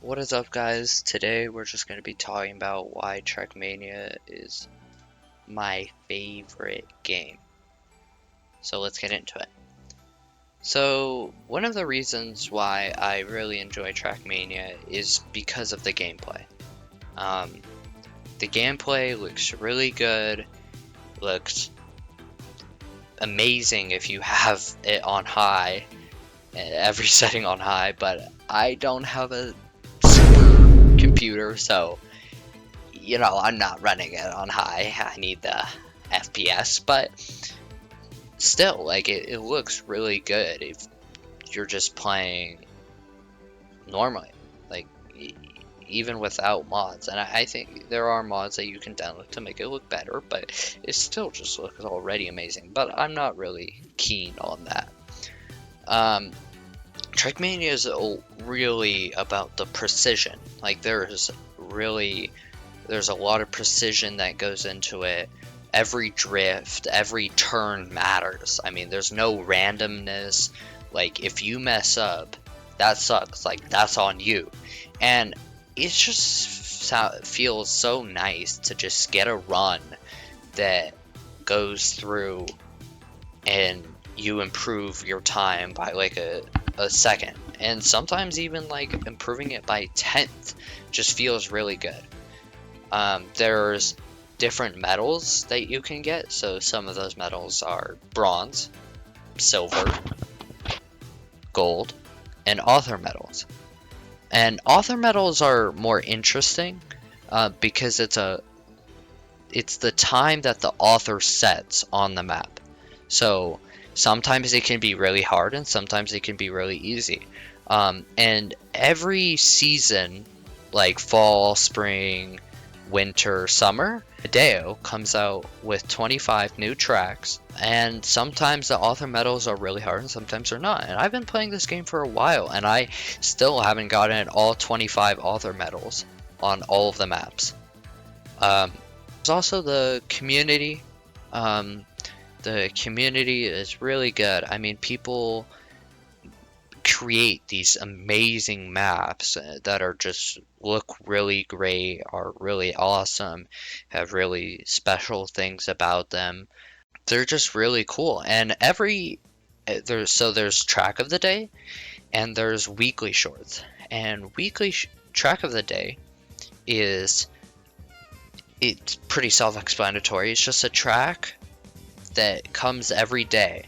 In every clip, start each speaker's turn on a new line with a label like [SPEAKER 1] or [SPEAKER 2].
[SPEAKER 1] What is up, guys? Today we're just going to be talking about why Trackmania is my favorite game. So let's get into it. So one of the reasons why I really enjoy Trackmania is because of the gameplay. Um, the gameplay looks really good, looks amazing if you have it on high, every setting on high, but I don't have a super computer, so I'm not running it on high. I need the FPS, but still, like, it looks really good if you're just playing normally, like, even without mods. And I think there are mods that you can download to make it look better, but it still just looks already amazing. But I'm not really keen on that. Trackmania is really about the precision. Like, there's a lot of precision that goes into it. Every drift, every turn matters. I mean, there's no randomness. Like, if you mess up, that sucks. Like, that's on you. And it just feels so nice to just get a run that goes through and you improve your time by like a second. And sometimes even like improving it by 10th just feels really good. There's different medals that you can get. So some of those medals are bronze, silver, gold, and author medals. And author medals are more interesting because it's the time that the author sets on the map. So sometimes it can be really hard and sometimes it can be really easy. And every season, like fall, spring, winter, summer, Hideo comes out with 25 new tracks, and sometimes the author medals are really hard and sometimes they're not. And I've been playing this game for a while and I still haven't gotten all 25 author medals on all of the maps. There's also the community. The community is really good. I mean, people create these amazing maps that are just look really great, are really awesome, have really special things about them. They're just really cool. And there's track of the day and there's weekly shorts. And track of the day is it's pretty self-explanatory. It's just a track that comes every day.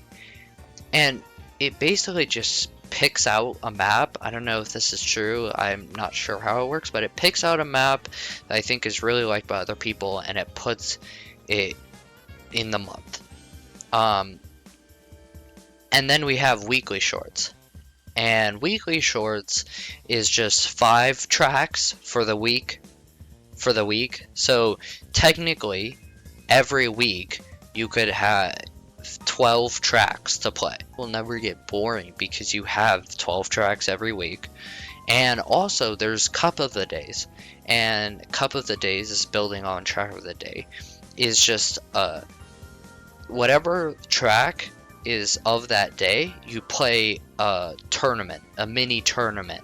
[SPEAKER 1] And it basically just picks out a map. I don't know if this is true. I'm not sure how it works, but it picks out a map that I think is really liked by other people and it puts it in the month. And then we have weekly shorts. And weekly shorts is just 5 tracks for the week. So technically, every week you could have 12 tracks to play. It will never get boring because you have 12 tracks every week. And also there's Cup of the Days. And Cup of the Days is building on Track of the Day. Is just whatever track is of that day, you play a tournament, a mini tournament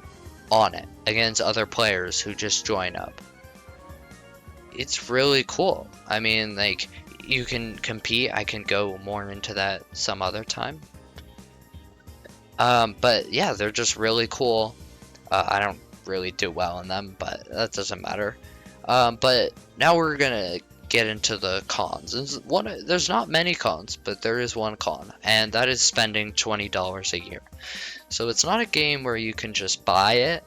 [SPEAKER 1] on it against other players who just join up. It's really cool. I mean, like, you can compete. I can go more into that some other time. But yeah, they're just really cool. I don't really do well in them, but that doesn't matter. But now we're gonna get into the cons. There's not many cons, but there is one con, and that is spending $20 a year. So it's not a game where you can just buy it.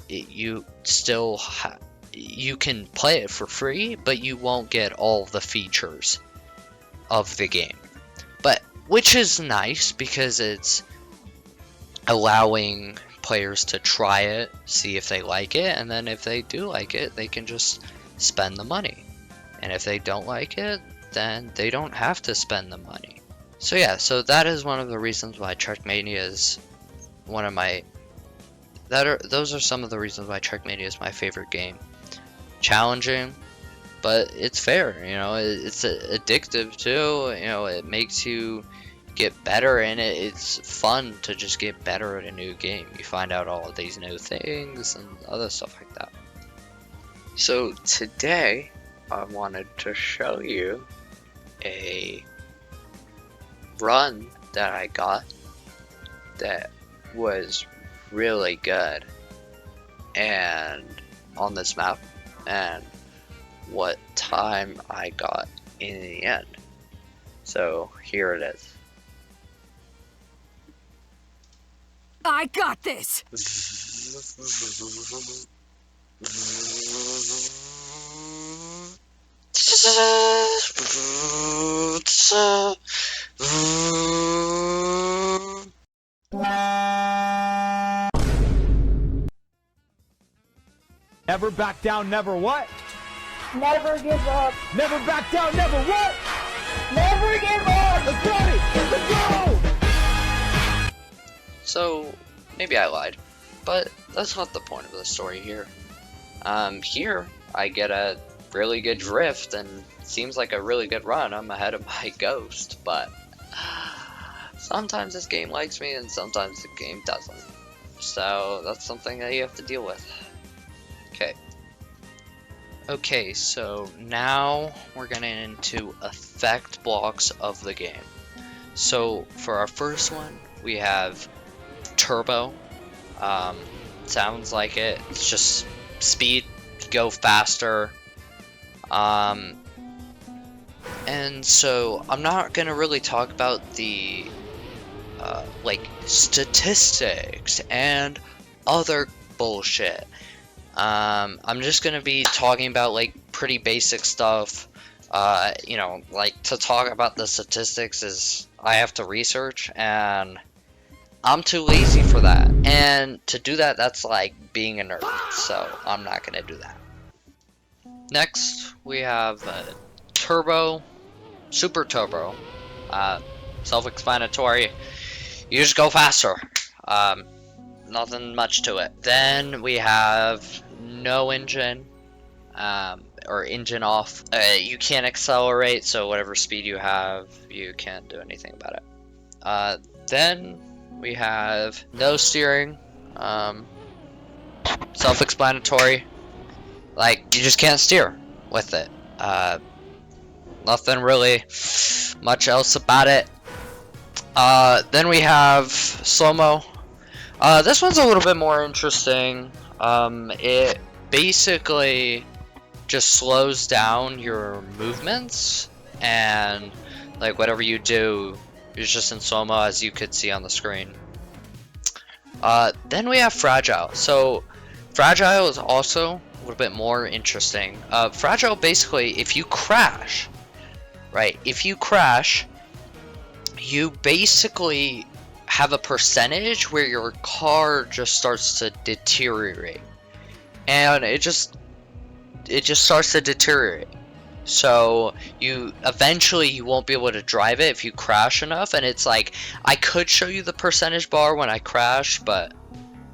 [SPEAKER 1] You still you can play it for free, but you won't get all the features of the game. But which is nice because it's allowing players to try it, see if they like it, and then if they do like it, they can just spend the money. And if they don't like it, then they don't have to spend the money. So yeah, so that is one of the reasons why Trackmania is one of my those are some of the reasons why Trackmania is my favorite game. Challenging, but it's fair, it's addictive too. It makes you get better in it. It's fun to just get better at a new game. You find out all of these new things and other stuff like that. So today I wanted to show you a run that I got that was really good and on this map, and what time I got in the end. So here it is.
[SPEAKER 2] I got this!
[SPEAKER 3] Never back down, never what?
[SPEAKER 4] Never give up.
[SPEAKER 3] Never back down, never what?
[SPEAKER 4] Never give up.
[SPEAKER 3] Let's get it! Let's go!
[SPEAKER 1] So maybe I lied, but that's not the point of the story here. Here I get a really good drift and seems like a really good run. I'm ahead of my ghost, but sometimes this game likes me and sometimes the game doesn't. So that's something that you have to deal with. Okay, so now we're getting into effect blocks of the game. So for our first one, we have turbo. Sounds like it. It's just speed, go faster. And so I'm not gonna really talk about the like statistics and other bullshit. I'm just gonna be talking about like pretty basic stuff. You know, like to talk about the statistics is I have to research, and I'm too lazy for that. And to do that, that's like being a nerd, so I'm not gonna do that. Next, we have turbo, super turbo. Self-explanatory. You just go faster. Nothing much to it. Then we have no engine, or engine off. You can't accelerate, so whatever speed you have, you can't do anything about it. Then we have no steering. Self-explanatory. Like, you just can't steer with it. Nothing really much else about it. Then we have slow-mo. This one's a little bit more interesting. It basically just slows down your movements, and like whatever you do is just in slow-mo, as you could see on the screen. Then we have fragile. So fragile is also a little bit more interesting. Fragile, basically, if you crash, right? If you crash, you basically have a percentage where your car just starts to deteriorate, and it just starts to deteriorate. So you won't be able to drive it if you crash enough. And it's like, I could show you the percentage bar when I crash, but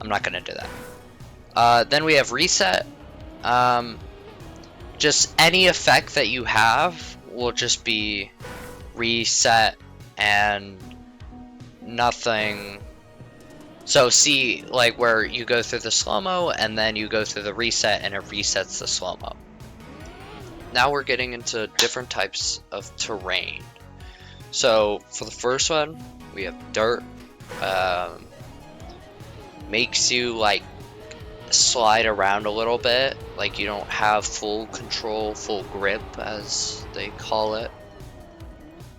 [SPEAKER 1] I'm not gonna do that. Then we have reset. Just any effect that you have will just be reset, and nothing. So see, like where you go through the slow-mo and then you go through the reset and it resets the slow-mo. Now we're getting into different types of terrain. So for the first one, we have dirt. Makes you like slide around a little bit, like you don't have full control, full grip as they call it.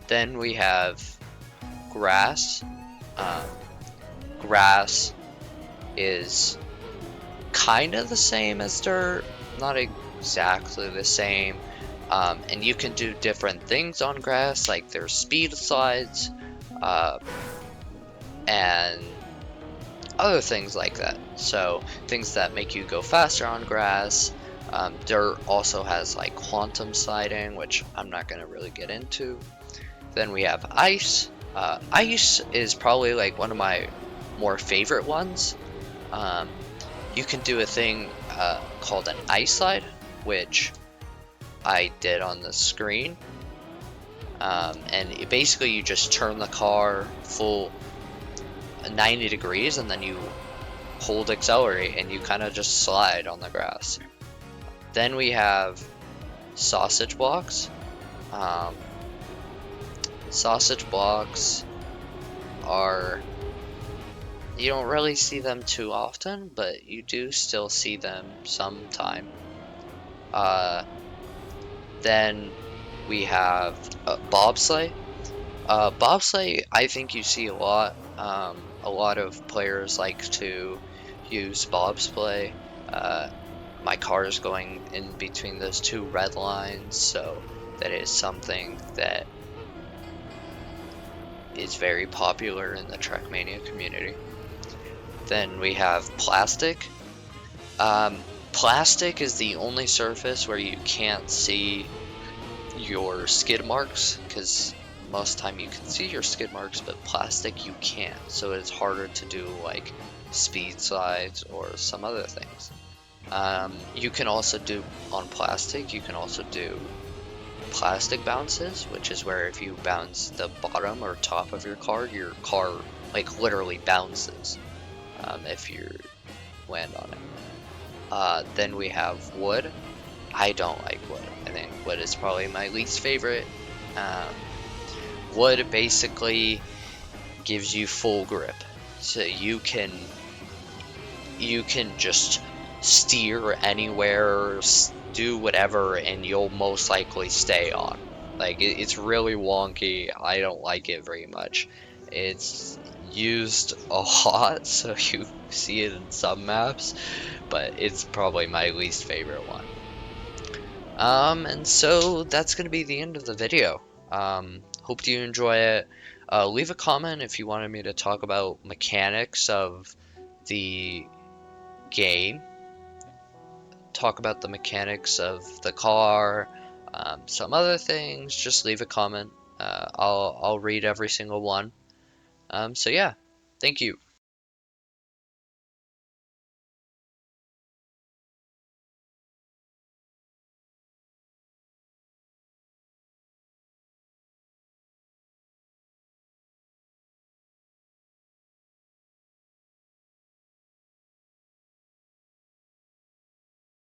[SPEAKER 1] Then we have grass. Grass is kind of the same as dirt, not exactly the same, and you can do different things on grass, like there's speed slides, and other things like that. So things that make you go faster on grass. Dirt also has like quantum sliding, which I'm not going to really get into. Then we have ice. Ice is probably like one of my more favorite ones. You can do a thing called an ice slide, which I did on the screen. And basically you just turn the car full 90 degrees and then you hold accelerate and you kind of just slide on the grass. Then we have sausage blocks. Sausage blocks are, you don't really see them too often, but you do still see them sometime. Then we have bobsleigh. Bobsleigh, I think you see a lot. A lot of players like to use bobsleigh. My car is going in between those two red lines, so that is something that is very popular in the Trackmania community. Then we have plastic. Plastic is the only surface where you can't see your skid marks, because most time you can see your skid marks, but plastic you can't, so it's harder to do like speed slides or some other things. You can also do on plastic, you can also do plastic bounces, which is where if you bounce the bottom or top of your car like literally bounces if you land on it. Then we have wood. I don't like wood. I think wood is probably my least favorite. Wood basically gives you full grip, so you can just steer anywhere, do whatever, and you'll most likely stay on. Like it's really wonky. I don't like it very much. It's used a lot, so you see it in some maps, but it's probably my least favorite one. And so that's going to be the end of the video. Hope you enjoy it. Leave a comment if you wanted me to talk about mechanics of the game. Talk about the mechanics of the car, some other things. Just leave a comment. I'll read every single one. So yeah, thank you.